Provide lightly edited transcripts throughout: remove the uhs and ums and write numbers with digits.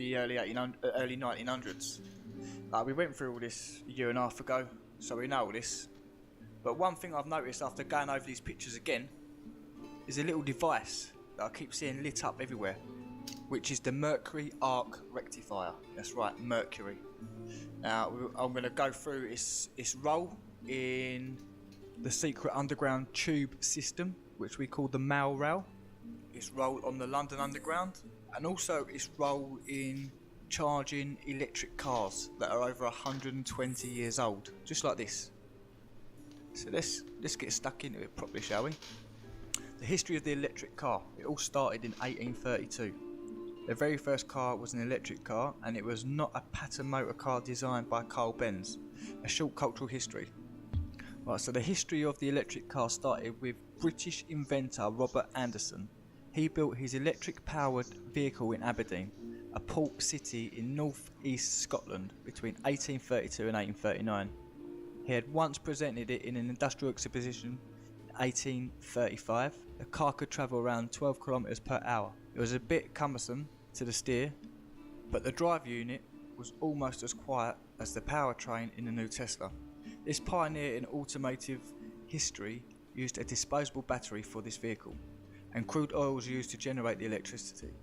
the early 1900s. We went through all this a year and a half ago, so we know all this. But one thing I've noticed after going over these pictures again is a little device that I keep seeing lit up everywhere, which is the Mercury Arc Rectifier. That's right, Mercury. Now I'm going to go through its role in the secret underground tube system, which we call the Mail Rail, its role on the London Underground, and also its role in charging electric cars that are over 120 years old, just like this. So let's get stuck into it properly, shall we? The history of the electric car. It all started in 1832. The very first car was an electric car, and it was not a pattern motor car designed by Carl Benz. A short cultural history. Right, so the history of the electric car started with British inventor Robert Anderson. He built his electric powered vehicle in Aberdeen, a port city in north east Scotland, between 1832 and 1839. He had once presented it in an industrial exhibition in 1835. The car could travel around 12 kilometers per hour. It was a bit cumbersome to the steer, but the drive unit was almost as quiet as the powertrain in the new Tesla. This pioneer in automotive history used a disposable battery for this vehicle, and crude oil was used to generate the electricity.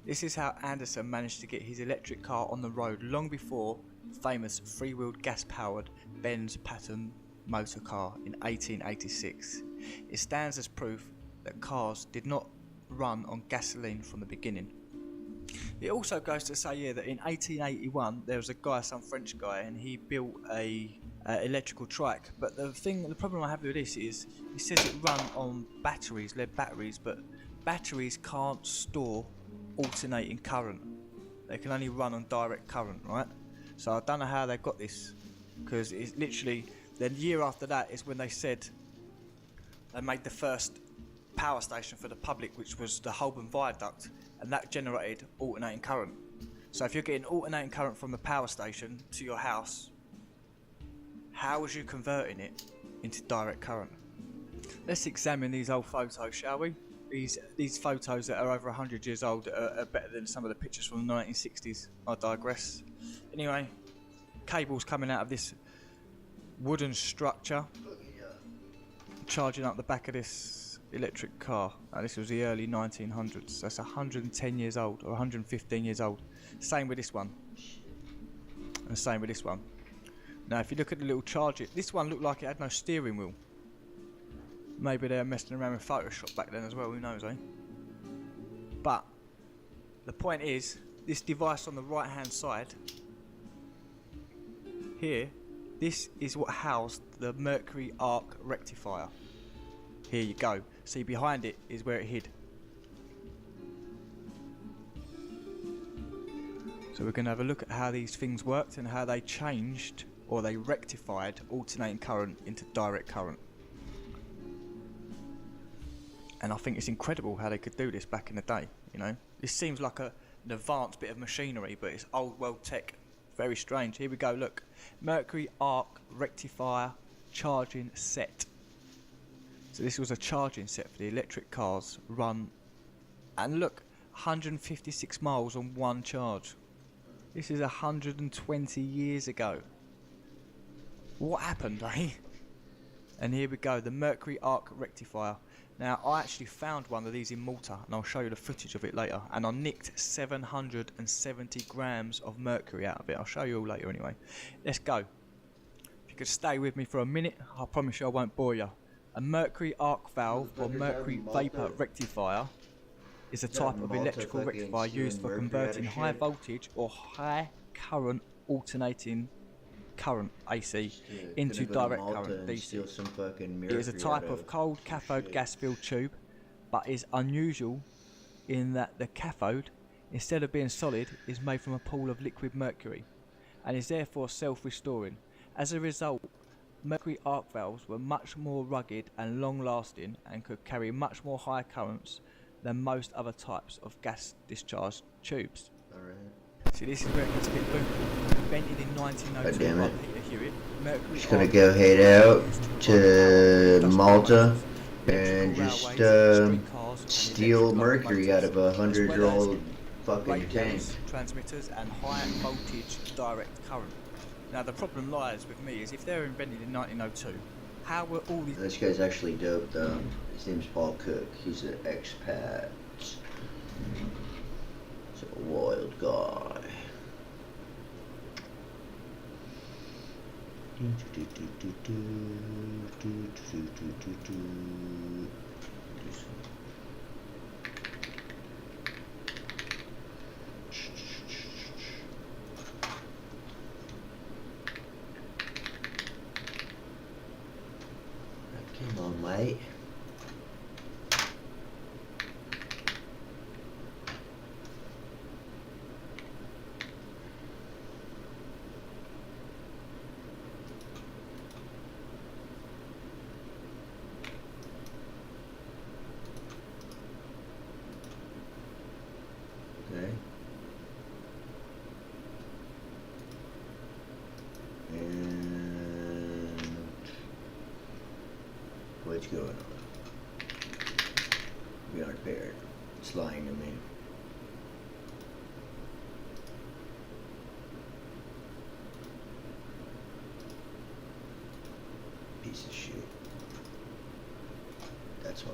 This is how Anderson managed to get his electric car on the road long before famous three-wheeled gas-powered Benz pattern motor car in 1886. It stands as proof that cars did not run on gasoline from the beginning. It also goes to say here that in 1881 there was a guy, some French guy, and he built a electrical trike. But the problem I have with this is he says it run on batteries, lead batteries, but batteries can't store alternating current. They can only run on direct current, right? So I don't know how they got this, because it's literally the year after that is when they said they made the first power station for the public, which was the Holborn Viaduct, and that generated alternating current. So if you're getting alternating current from the power station to your house, how was you converting it into direct current? Let's examine these old photos, shall we? These photos that are over 100 years old are better than some of the pictures from the 1960s. I digress. Anyway, cables coming out of this wooden structure, charging up the back of this electric car. Now, this was the early 1900s. That's 110 years old or 115 years old. Same with this one, and same with this one. Now, if you look at the little charger, this one looked like it had no steering wheel. Maybe they were messing around with Photoshop back then as well, who knows, eh? But the point is, this device on the right hand side here, this is what housed the Mercury Arc Rectifier. Here you go. See, behind it is where it hid. So we're going to have a look at how these things worked and how they changed, or they rectified, alternating current into direct current. And I think it's incredible how they could do this back in the day, you know. This seems like an advanced bit of machinery, but it's old world tech. Very strange. Here we go, look. Mercury Arc Rectifier charging set. So this was a charging set for the electric cars run, and look, 156 miles on one charge. This is 120 years ago. What happened, eh? And here we go, the Mercury Arc Rectifier. Now, I actually found one of these in Malta, and I'll show you the footage of it later. And I nicked 770 grams of mercury out of it. I'll show you all later anyway. Let's go. If you could stay with me for a minute, I promise you I won't bore you. A mercury arc valve or mercury vapor rectifier is a type of electrical rectifier used for converting high voltage or high current alternating current AC into direct current DC. It is a type of cold cathode gas filled tube, but is unusual in that the cathode, instead of being solid, is made from a pool of liquid mercury and is therefore self-restoring. As a result, mercury arc valves were much more rugged and long lasting and could carry much more high currents than most other types of gas discharge tubes. See, this is where it gets a bit boom. Invented in 1902 by Peter Hewitt, mercury just gonna go head out to Malta and just steal mercury out of a 100-year-old fucking tank. radios, transmitters, and high voltage direct current. Now the problem lies with me is if they're invented in 1902, how were all these... This guy's actually dope though. His name's Paul Cook. He's an expat. He's a wild guy. Come on, mate. Okay. And what's going on? We aren't paired. It's lying to me. Piece of shit. That's why.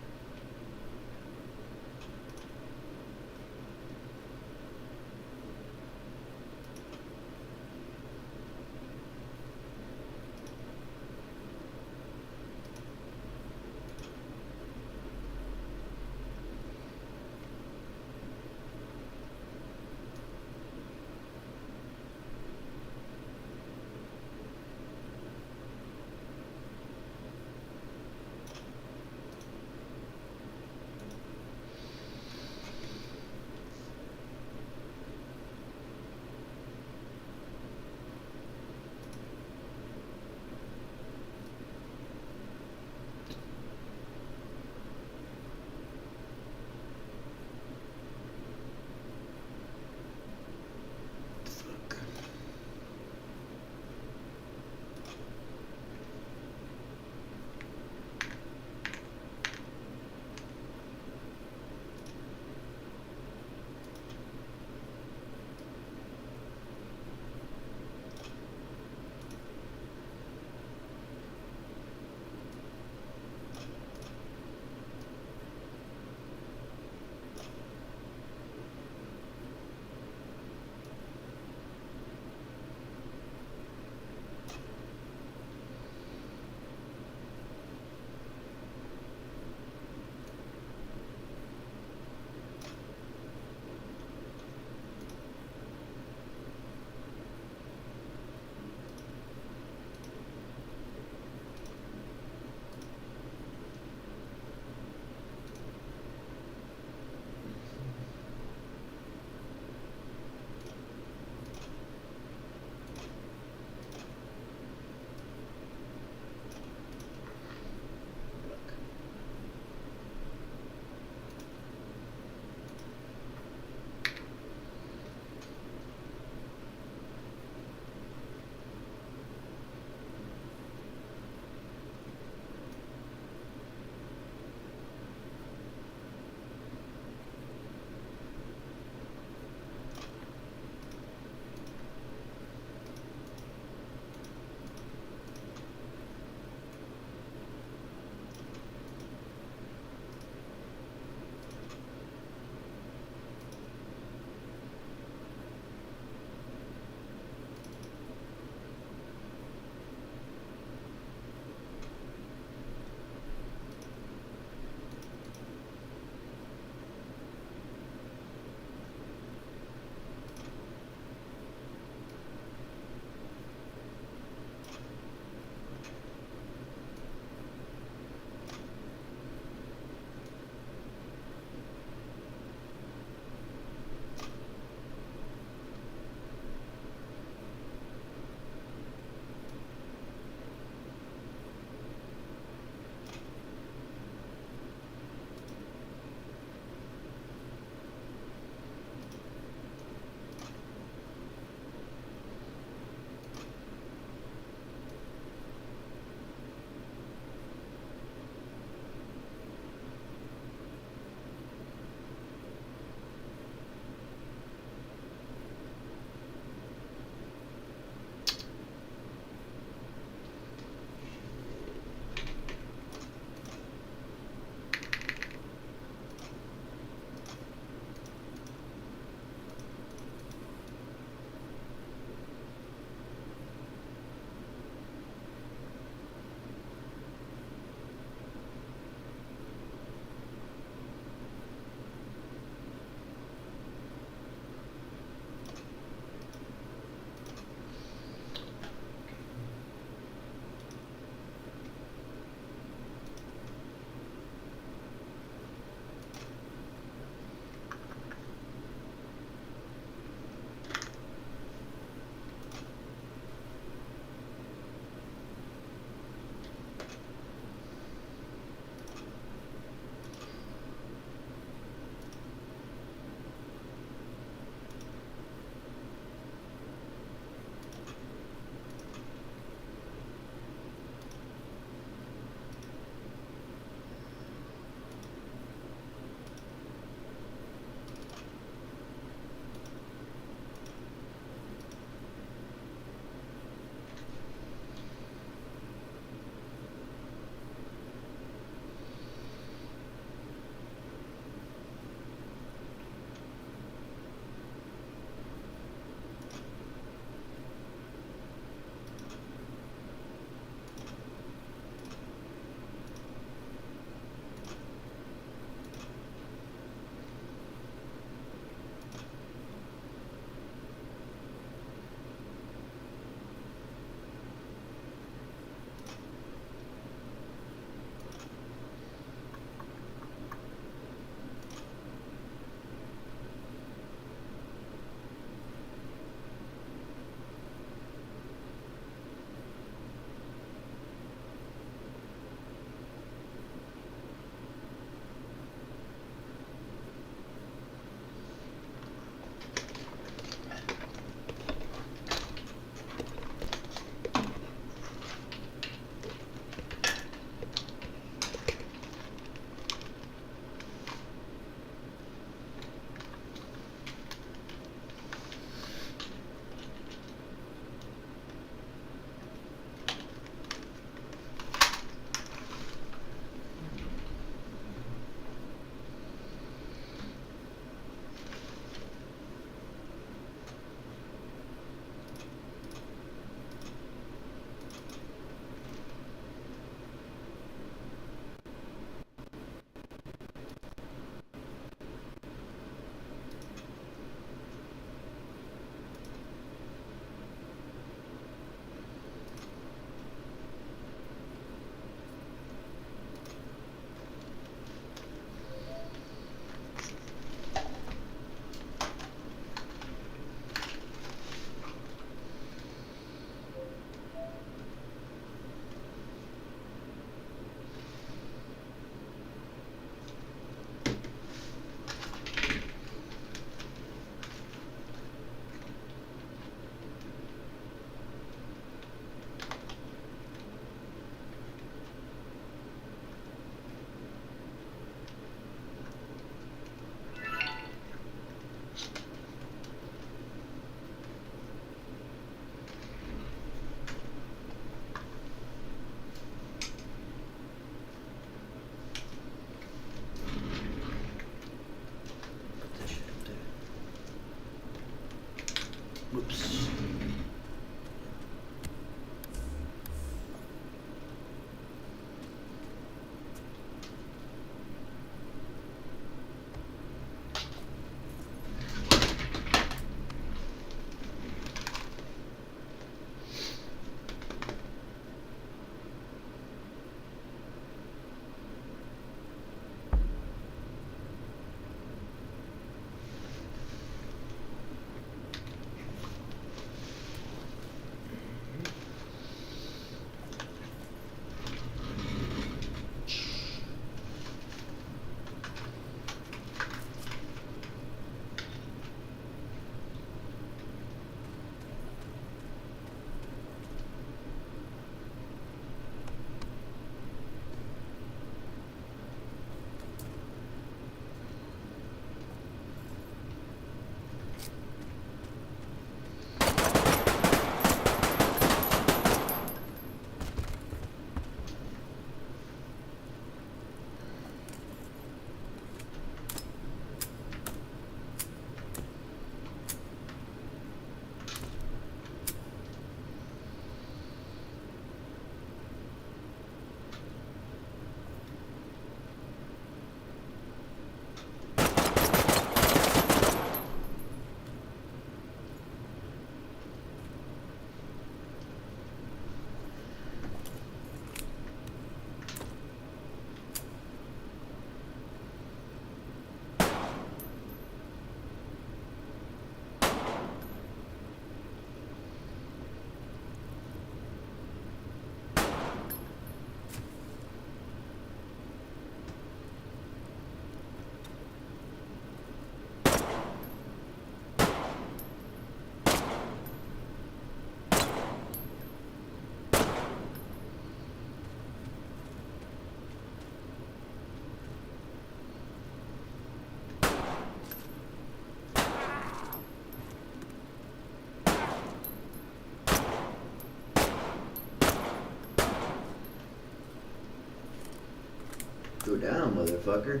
motherfucker.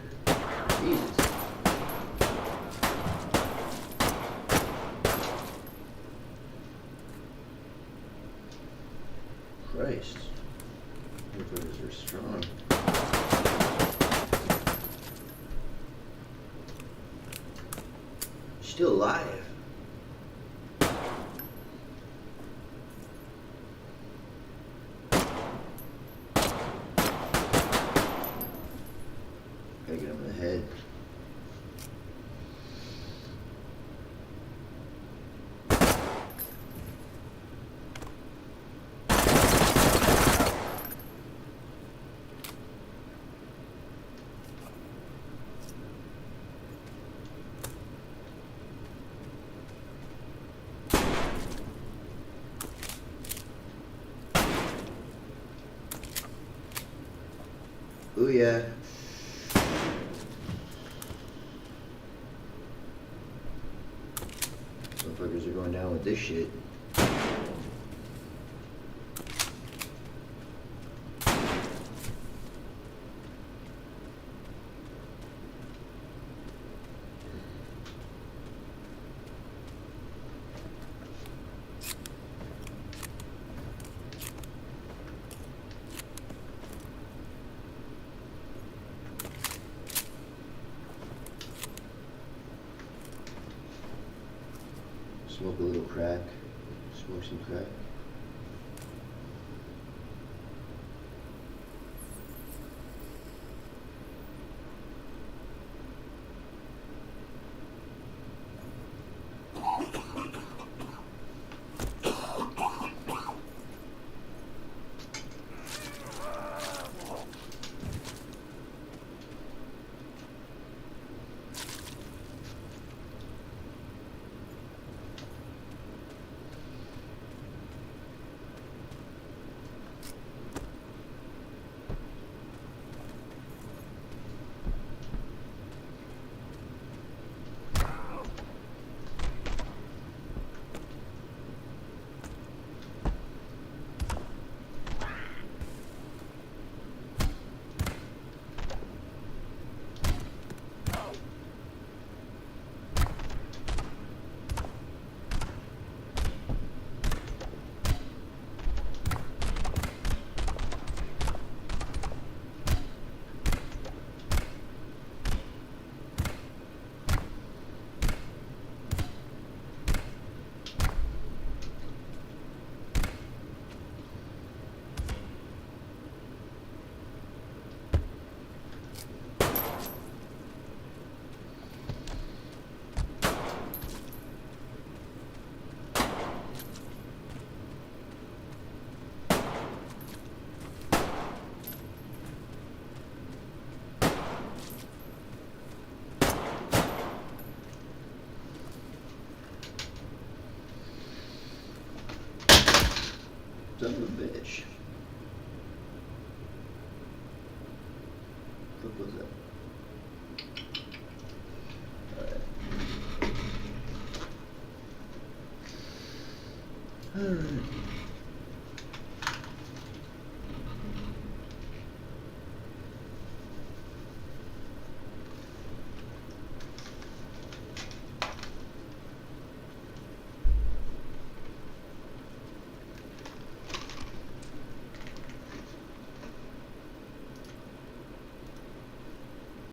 Jesus. Christ. Motherfuckers are strong. Still alive. Gotta get him in the head. Ooh yeah. Motherfuckers are going down with this shit. Smoke a little crack. Smoke some crack. Son of a bitch. What was that? Alright. Alright.